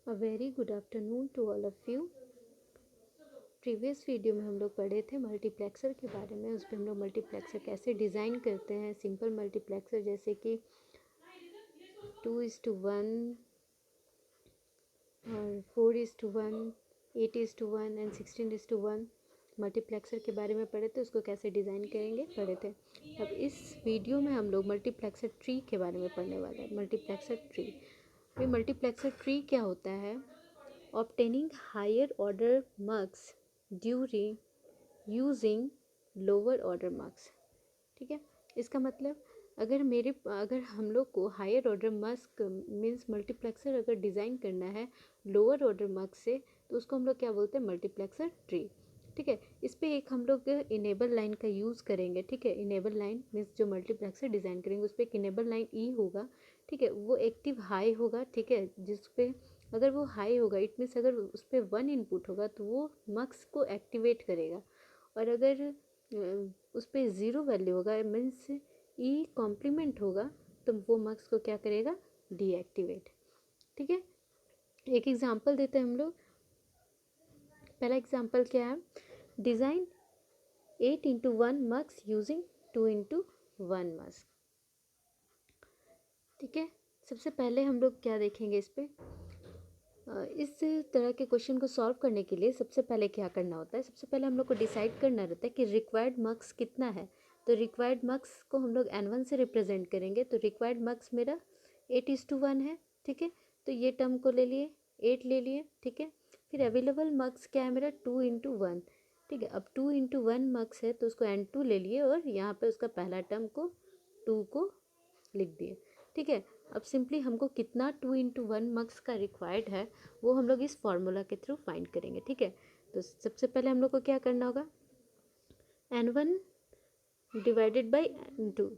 A very good afternoon to all of you. Previous video में हम लोग पढ़े थे मल्टीप्लेक्सर के बारे में। उस पर हम लोग मल्टीप्लेक्सर कैसे डिज़ाइन करते हैं, सिंपल मल्टीप्लेक्सर जैसे कि 2:1 और 4:1, 8:1 एंड 16:1 मल्टीप्लेक्सर के बारे में पढ़े थे। उसको कैसे डिज़ाइन करेंगे पढ़े थे। अब इस वीडियो में हम लोग मल्टीप्लेक्सर ट्री के बारे में पढ़ने वाले हैं। मल्टीप्लेक्सर ट्री, ये मल्टीप्लेक्सर ट्री क्या होता है? Obtaining higher order marks during using lower order marks। ठीक है, इसका मतलब अगर हम लोग को higher order marks means multiplexer अगर डिज़ाइन करना है लोअर ऑर्डर मार्क्स से, तो उसको हम लोग क्या बोलते हैं? Multiplexer tree. ठीक है, इस पे एक हम लोग इनेबल लाइन का यूज़ करेंगे। ठीक है, इनेबल लाइन मीन्स जो मल्टीप्लेक्सर डिज़ाइन करेंगे उस पर एक इनेबल लाइन ई होगा। ठीक है, वो एक्टिव हाई होगा। ठीक है, जिस पे अगर वो हाई होगा इट मीन्स अगर उस पर 1 इनपुट होगा तो वो मक्स को एक्टिवेट करेगा, और अगर उस पर 0 वैल्यू होगा मीन्स ई कॉम्प्लीमेंट होगा तो वो मक्स को क्या करेगा? डीएक्टिवेट। ठीक है, एक एग्जांपल देते हैं हम लोग। पहला एग्जांपल क्या है? Design 8:1 mux using 2:1 mux. ठीक है, सबसे पहले हम लोग क्या देखेंगे इस पे? इस तरह के क्वेश्चन को सॉल्व करने के लिए सबसे पहले क्या करना होता है? सबसे पहले हम लोग को डिसाइड करना रहता है कि रिक्वायर्ड मार्क्स कितना है। तो रिक्वायर्ड मार्क्स को हम लोग N1 से रिप्रेजेंट करेंगे। तो रिक्वायर्ड मार्क्स मेरा 8:1 है। ठीक है, तो ये टर्म को ले लिए, 8 ले लिए। ठीक है, फिर अवेलेबल मार्क्स क्या है मेरा? 2:1। ठीक है, अब 2:1 मार्क्स है तो उसको N2 ले लिए और यहाँ पे उसका पहला टर्म को 2 को लिख दिए। ठीक है, अब सिंपली हमको कितना 2:1 मार्क्स का रिक्वायर्ड है वो हम लोग इस फॉर्मूला के थ्रू फाइंड करेंगे। ठीक है, तो सबसे पहले हम लोग को क्या करना होगा? N1 divided by N2।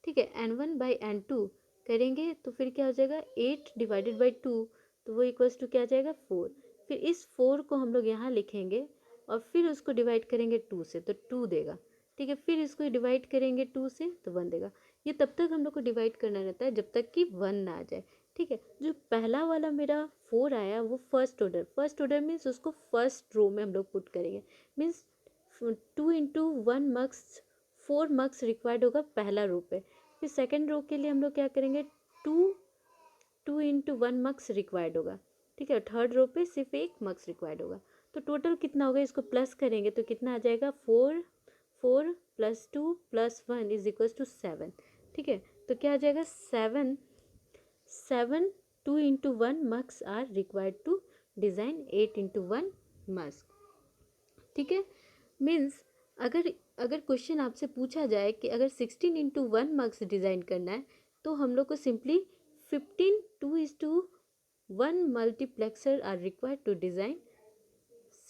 ठीक है, N1 बाई N2 करेंगे तो फिर क्या हो जाएगा? 8 डिवाइडेड बाई 2, तो वो इक्वल्स टू क्या आ जाएगा? 4। फिर इस 4 को हम लोग यहाँ लिखेंगे और फिर उसको डिवाइड करेंगे 2 से तो 2 देगा। ठीक है, फिर इसको डिवाइड करेंगे 2 से तो 1 देगा। ये तब तक हम लोग को डिवाइड करना रहता है जब तक कि 1 ना आ जाए। ठीक है, जो पहला वाला मेरा 4 आया वो फर्स्ट ऑर्डर मीन्स उसको फर्स्ट रो में हम लोग पुट करेंगे। मीन्स 2:1 मार्क्स 4 मार्क्स रिक्वायर्ड होगा पहला रो पे। फिर सेकेंड रो के लिए हम लोग क्या करेंगे? 2:1 मार्क्स रिक्वायर्ड होगा। ठीक है, थर्ड रो पे सिर्फ 1 मार्क्स रिक्वायर्ड होगा। तो टोटल कितना होगा? इसको प्लस करेंगे तो कितना आ जाएगा? 4 + 2 + 1 इज इक्वल्स टू 7। ठीक है, तो क्या आ जाएगा? 7 2:1 marks are required to design 8:1 marks. ठीक है, मीन्स अगर अगर क्वेश्चन आपसे पूछा जाए कि अगर 16:1 मार्क्स डिज़ाइन करना है तो हम लोग को simply 15 2:1 multiplexer are required to design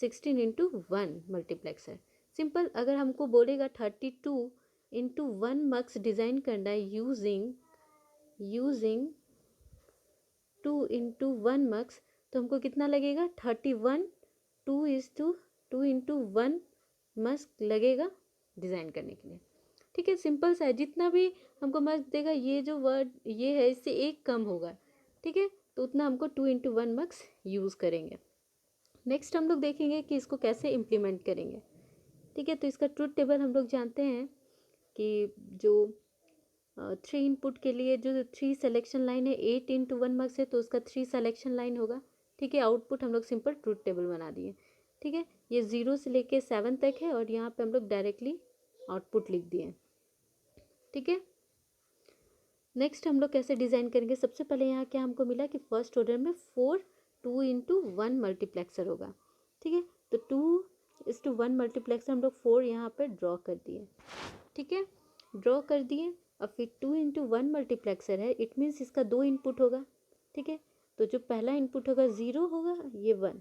16:1 multiplexer. Simple, अगर हमको बोलेगा 32:1 मार्क्स डिज़ाइन करना है यूजिंग 2:1 मार्क्स, तो हमको कितना लगेगा? 31 2:1 मार्क्स लगेगा डिज़ाइन करने के लिए। ठीक है, सिंपल सा है। जितना भी हमको मार्क्स देगा ये जो वर्ड ये है इससे एक कम होगा। ठीक है, तो उतना हमको 2:1 मार्क्स यूज़ करेंगे। नेक्स्ट हम लोग देखेंगे कि इसको कैसे इम्प्लीमेंट करेंगे। ठीक है, तो इसका ट्रुथ टेबल हम लोग जानते हैं कि जो 3 इनपुट के लिए जो 3 सिलेक्शन लाइन है 8:1 मार्क्स है तो उसका 3 सिलेक्शन लाइन होगा। ठीक है, आउटपुट हम लोग सिंपल ट्रुथ टेबल बना दिए। ठीक है, ये 0 से लेके 7 तक है और यहाँ पे हम लोग डायरेक्टली आउटपुट लिख दिए। ठीक है, नेक्स्ट हम लोग कैसे डिज़ाइन करेंगे? सबसे पहले यहाँ क्या हमको मिला कि फर्स्ट ऑर्डर में 4 2:1 मल्टीप्लेक्सर होगा। ठीक है, तो 2:1 मल्टीप्लेक्सर हम लोग 4 यहाँ पर ड्रॉ कर दिए। ठीक है, ड्रॉ कर दिए। अब फिर 2:1 मल्टीप्लेक्सर है इट मीन्स इसका 2 इनपुट होगा। ठीक है, तो जो पहला इनपुट होगा 0 होगा, ये 1।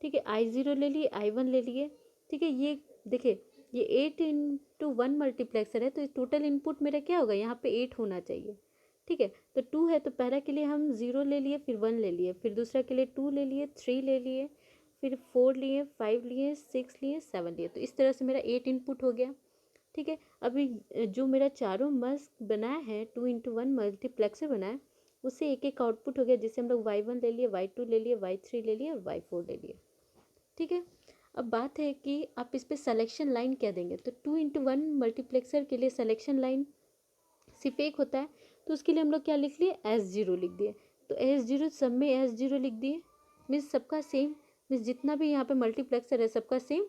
ठीक है, I0 ले लिए, I1 ले लिए। ठीक है, ये देखिए ये 8:1 मल्टीप्लेक्सर है तो टोटल इनपुट मेरा क्या होगा? यहाँ पे 8 होना चाहिए। ठीक है, तो 2 है तो पहला के लिए हम 0 ले लिए, फिर 1 ले लिए, फिर दूसरा के लिए 2 ले लिए, 3 ले लिए, फिर 4 लिए, 5 लिए, 6 लिए, 7 लिए। तो इस तरह से मेरा 8 इनपुट हो गया। ठीक है, अभी जो मेरा चारों मस्क बनाया है 2:1 मल्टीप्लेक्सर बनाया है उससे एक एक आउटपुट हो गया, जिससे हम लोग y1 ले लिए, y2 ले लिए, y3 ले लिए और y4 ले लिए। ठीक है, अब बात है कि आप इस पर सलेक्शन लाइन क्या देंगे। तो 2x1 मल्टीप्लेक्सर के लिए सलेक्शन लाइन सिर्फ एक होता है, तो उसके लिए हम लोग क्या लिख लिए, S0 लिख दिए। तो S0 सब में S0 लिख दिए, मीन्स सबका सेम, मीन्स जितना भी यहाँ पे मल्टीप्लेक्सर है सबका सेम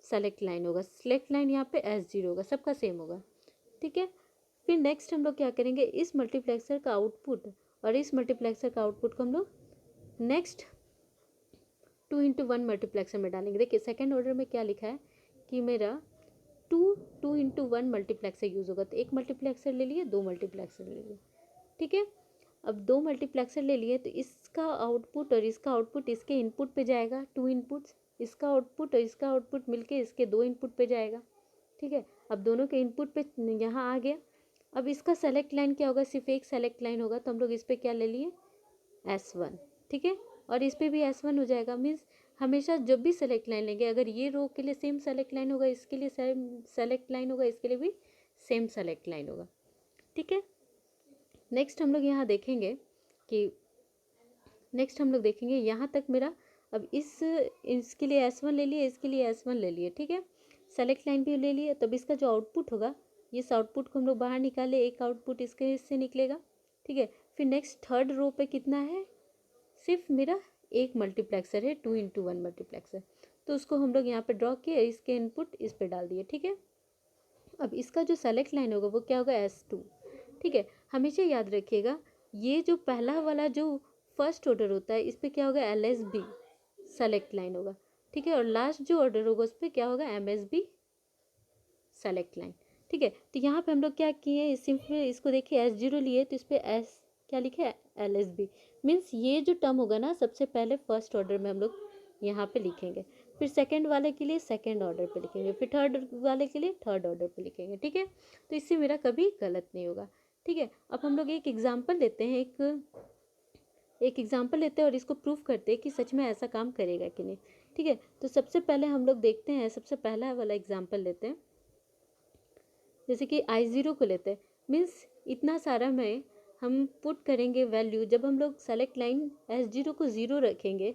सेलेक्ट लाइन होगा। सेलेक्ट लाइन यहाँ पे S0 होगा, सबका सेम होगा। ठीक है, फिर नेक्स्ट हम लोग क्या करेंगे, इस मल्टीप्लेक्सर का आउटपुट और इस मल्टीप्लेक्सर का आउटपुट को हम लोग नेक्स्ट 2x1 मल्टीप्लेक्सर में डालेंगे। देखिए सेकेंड ऑर्डर में क्या लिखा है कि मेरा 2x1 मल्टीप्लेक्सर यूज़ होगा। तो एक मल्टीप्लेक्सर ले लिए, दो मल्टीप्लेक्सर ले लिए। ठीक है, अब दो मल्टीप्लेक्सर ले लिए तो इसका आउटपुट और इसका आउटपुट इसके इनपुट पे जाएगा, 2 इनपुट्स, इसका आउटपुट और इसका आउटपुट मिलके इसके 2 इनपुट पे जाएगा। ठीक है, अब दोनों के इनपुट पे यहाँ आ गया। अब इसका सेलेक्ट लाइन क्या होगा, सिर्फ एक सेलेक्ट लाइन होगा, तो हम लोग इस पर क्या ले लिए, S1। ठीक है, और इस पर भी S1 हो जाएगा। मीन्स हमेशा जब भी सेलेक्ट लाइन लेंगे, अगर ये रो के लिए सेम सेलेक्ट लाइन होगा, इसके लिए सेम सेलेक्ट लाइन होगा, इसके लिए भी सेम सेलेक्ट लाइन होगा। ठीक है, नेक्स्ट हम लोग यहाँ देखेंगे कि यहाँ तक मेरा, अब इसके लिए S1 ले लिए, इसके लिए S1 ले लिए। ठीक है, सेलेक्ट लाइन भी ले लिए। तब इसका जो आउटपुट होगा, इस आउटपुट को हम लोग बाहर निकाले, एक आउटपुट इसके इससे निकलेगा। ठीक है, फिर नेक्स्ट थर्ड रो पे कितना है, सिर्फ मेरा एक मल्टीप्लेक्सर है, 2x1 मल्टीप्लेक्सर, तो उसको हम लोग यहाँ पे ड्रॉ किए, इसके इनपुट इस पे डाल दिए। ठीक है, अब इसका जो सेलेक्ट लाइन होगा वो क्या होगा, S2। ठीक है, हमेशा याद रखिएगा ये जो पहला वाला जो फर्स्ट ऑर्डर होता है, इस पर क्या होगा, LSB सेलेक्ट लाइन होगा। ठीक है, और लास्ट जो ऑर्डर होगा उस पर क्या होगा, MSB सेलेक्ट लाइन। ठीक है, तो यहाँ पे हम लोग क्या किए, सिंपल इसको देखिए, S0 लिए तो इस पर S क्या लिखे, LSB। मीन्स ये जो टर्म होगा ना, सबसे पहले फर्स्ट ऑर्डर में हम लोग यहाँ पे लिखेंगे, फिर सेकंड वाले के लिए सेकंड ऑर्डर पे लिखेंगे, फिर थर्ड वाले के लिए थर्ड ऑर्डर पे लिखेंगे। ठीक है, तो इससे मेरा कभी गलत नहीं होगा। ठीक है, अब हम लोग एक एग्जाम्पल लेते हैं, एक एग्जाम्पल लेते हैं और इसको प्रूफ करते हैं कि सच में ऐसा काम करेगा कि नहीं। ठीक है, तो सबसे पहले हम लोग देखते हैं, सबसे पहला वाला एग्जाम्पल लेते हैं, जैसे कि I0 को लेते हैं। मीन्स इतना सारा में हम पुट करेंगे वैल्यू, जब हम लोग सेलेक्ट लाइन S0 को 0 रखेंगे,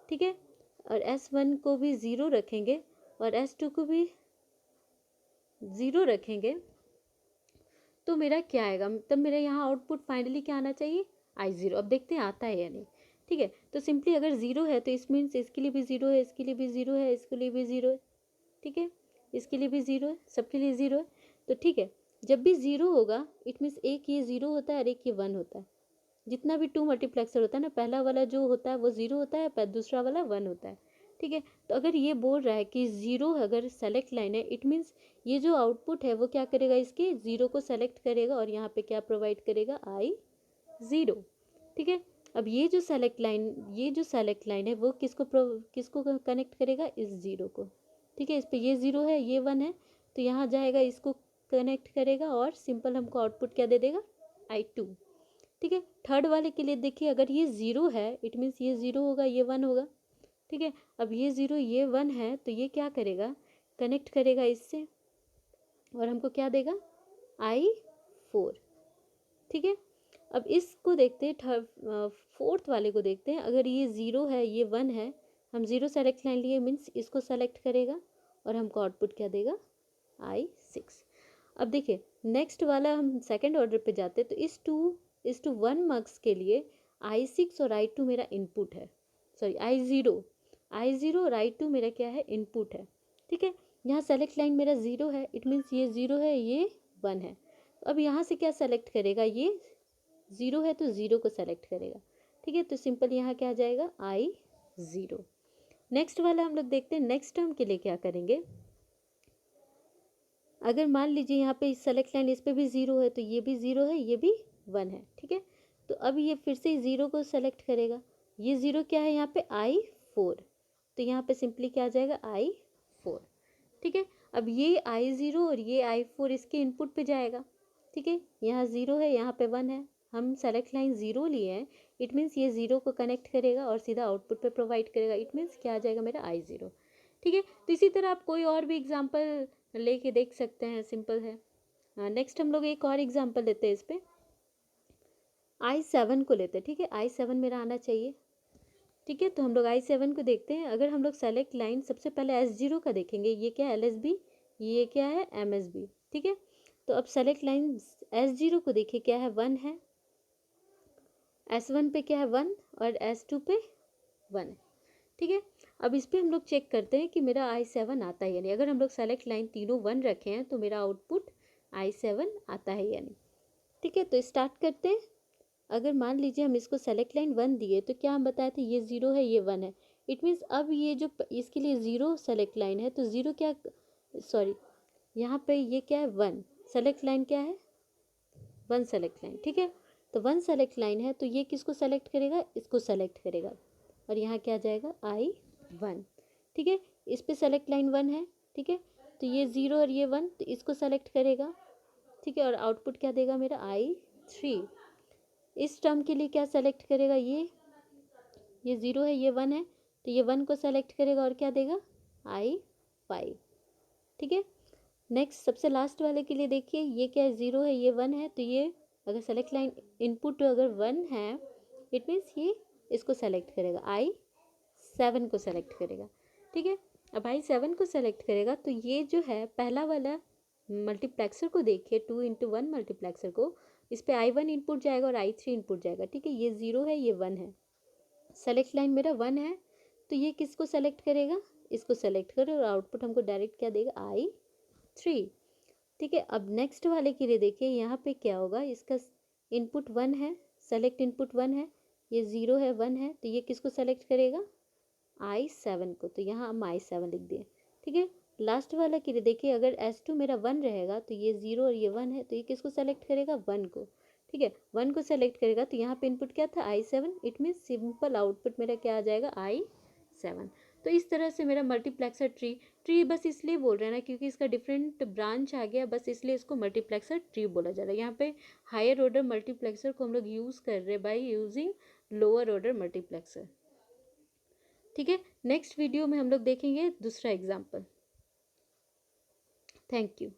ठीक है, और S1 को भी 0 रखेंगे और S2 को भी 0 रखेंगे, तो मेरा क्या आएगा, तब मेरा यहाँ आउटपुट फाइनली क्या आना चाहिए, I0। अब देखते हैं आता है या नहीं। ठीक है, तो सिंपली अगर 0 है तो इस मीन्स इसके लिए भी 0 है, इसके लिए भी 0 है, इसके लिए भी 0 है। ठीक है, इसके लिए भी 0 है, सबके लिए 0 है। तो ठीक है, जब भी 0 होगा इट मीन्स एक ये 0 होता है और एक ये 1 होता है। जितना भी 2 मल्टीप्लेक्सर होता है ना, पहला वाला जो होता है वो 0 होता है, पर दूसरा वाला 1 होता है। ठीक है, तो अगर ये बोल रहा है कि 0 अगर सेलेक्ट लाइन है, इट मीन्स ये जो आउटपुट है वो क्या करेगा, इसके 0 को सेलेक्ट करेगा और यहाँ पे क्या प्रोवाइड करेगा, I0। ठीक है, अब ये जो सेलेक्ट लाइन है वो किसको कनेक्ट करेगा, इस 0 को। ठीक है, इस पे ये 0 है, ये 1 है, तो यहाँ जाएगा, इसको कनेक्ट करेगा और सिंपल हमको आउटपुट क्या दे देगा, I2। ठीक है, थर्ड वाले के लिए देखिए, अगर ये 0 है इट मीन्स ये 0 होगा, ये 1 होगा। ठीक है, अब ये 0 ये 1 है, तो ये क्या करेगा, कनेक्ट करेगा इससे और हमको क्या देगा, I4। ठीक है, अब इसको देखते हैं, फोर्थ वाले को देखते हैं। अगर ये 0 है, ये 1 है, हम 0 सेलेक्ट लाइन लिए, मीन्स इसको सेलेक्ट करेगा और हमको आउटपुट क्या देगा, I6। अब देखिए नेक्स्ट वाला हम सेकंड ऑर्डर पे जाते हैं, तो इस टू 1 मार्क्स के लिए I6 और I2 मेरा इनपुट है, सॉरी I0 और I2 मेरा क्या है, इनपुट है। ठीक है, यहाँ सेलेक्ट लाइन मेरा 0 है, इट मीन्स ये 0 है, ये 1 है। तो अब यहाँ से क्या सेलेक्ट करेगा, ये 0 है तो 0 को सेलेक्ट करेगा। ठीक है, तो सिंपल यहाँ क्या आ जाएगा, I0। नेक्स्ट वाला हम लोग देखते हैं, नेक्स्ट टर्म के लिए क्या करेंगे। अगर मान लीजिए यहाँ पे सेलेक्ट लाइन, इस पे भी 0 है, तो ये भी 0 है, ये भी 1 है। ठीक है, तो अब ये फिर से 0 को सेलेक्ट करेगा, ये 0 क्या है यहाँ पे, I4, तो यहाँ पे सिंपली क्या आ जाएगा, I4। ठीक है, अब ये I0 और ये I4 इसके इनपुट पे जाएगा। ठीक है, यहाँ 0 है, यहाँ पे 1 है, हम सेलेक्ट लाइन 0 लिए हैं, इट मीन्स ये 0 को कनेक्ट करेगा और सीधा आउटपुट पे प्रोवाइड करेगा, इट मीन्स क्या आ जाएगा मेरा, I0। ठीक है, तो इसी तरह आप कोई और भी एग्जांपल लेके देख सकते हैं, सिंपल है। नेक्स्ट हम लोग एक और एग्जांपल लेते हैं इस पे। I7 को लेते हैं, ठीक है, I7 मेरा आना चाहिए। ठीक है, तो हम लोग I7 को देखते हैं। अगर हम लोग सेलेक्ट लाइन सबसे पहले S0 का देखेंगे, ये क्या है LSB, ये क्या है MSB, ठीक है। तो अब सेलेक्ट लाइन S0 को देखिए, क्या है 1 है, S1 पे क्या है 1 और S2 पे 1 है, ठीक है। अब इस पे हम लोग चेक करते हैं कि मेरा I7 आता है या नहीं। अगर हम लोग सेलेक्ट लाइन तीनों 1 रखे हैं तो मेरा आउटपुट I7 आता है या नहीं, ठीक है। तो स्टार्ट करते हैं। अगर मान लीजिए हम इसको सेलेक्ट लाइन 1 दिए तो क्या हम बताए थे, ये 0 है, ये 1 है। इट मीन्स अब ये जो इसके लिए 0 सेलेक्ट लाइन है, तो 0 क्या, सॉरी, यहाँ पे ये क्या है 1 सेलेक्ट लाइन, क्या है 1 सेलेक्ट लाइन, ठीक है। तो 1 सेलेक्ट लाइन है, तो ये किसको सेलेक्ट करेगा, इसको सेलेक्ट करेगा, और यहाँ क्या आ जाएगा I1, ठीक है। इस पे सेलेक्ट लाइन 1 है, ठीक है। तो ये 0 और ये 1, तो इसको सेलेक्ट करेगा, ठीक है। और आउटपुट क्या देगा मेरा I3। इस टर्म के लिए क्या सेलेक्ट करेगा, ये 0 है, ये 1 है, तो ये 1 को सेलेक्ट करेगा और क्या देगा I5, ठीक है। नेक्स्ट सबसे लास्ट वाले के लिए देखिए, ये क्या है 0 है, ये 1 है, तो ये अगर सेलेक्ट लाइन इनपुट अगर 1 है, इट मीन्स ये इसको सेलेक्ट करेगा, I7 को सेलेक्ट करेगा, ठीक है। अब I7 को सेलेक्ट करेगा तो ये जो है पहला वाला मल्टीप्लेक्सर को देखिए, 2x1 मल्टीप्लेक्सर को, इस पे I1 इनपुट जाएगा और I3 इनपुट जाएगा, ठीक है। ये 0 है, ये 1 है, सेलेक्ट लाइन मेरा 1 है, तो ये किसको सेलेक्ट करेगा, इसको सेलेक्ट करो, और आउटपुट हमको डायरेक्ट क्या देगा I3, ठीक है। अब नेक्स्ट वाले के लिए देखिए, यहाँ पे क्या होगा, इसका इनपुट 1 है, सेलेक्ट इनपुट 1 है, ये 0 है, 1 है, तो ये किसको सेलेक्ट करेगा I7 को, तो यहाँ हम I7 लिख दिए, ठीक है। लास्ट वाला के लिए देखिए, अगर S2 मेरा 1 रहेगा तो ये 0 और ये 1 है, तो ये किसको सेलेक्ट करेगा 1 को, ठीक है। 1 को सेलेक्ट करेगा, तो यहाँ पे इनपुट क्या था I7, it means simple output मेरा क्या आ जाएगा I7। तो इस तरह से मेरा मल्टीप्लेक्सर ट्री बस इसलिए बोल रहे हैं ना क्योंकि इसका डिफरेंट ब्रांच आ गया, बस इसलिए इसको मल्टीप्लेक्सर ट्री बोला जा रहा है। यहाँ पे हायर ऑर्डर मल्टीप्लेक्सर को हम लोग यूज़ कर रहे हैं by using lower order multiplexer, ठीक है। नेक्स्ट वीडियो में हम लोग देखेंगे दूसरा एग्जाम्पल। Thank you.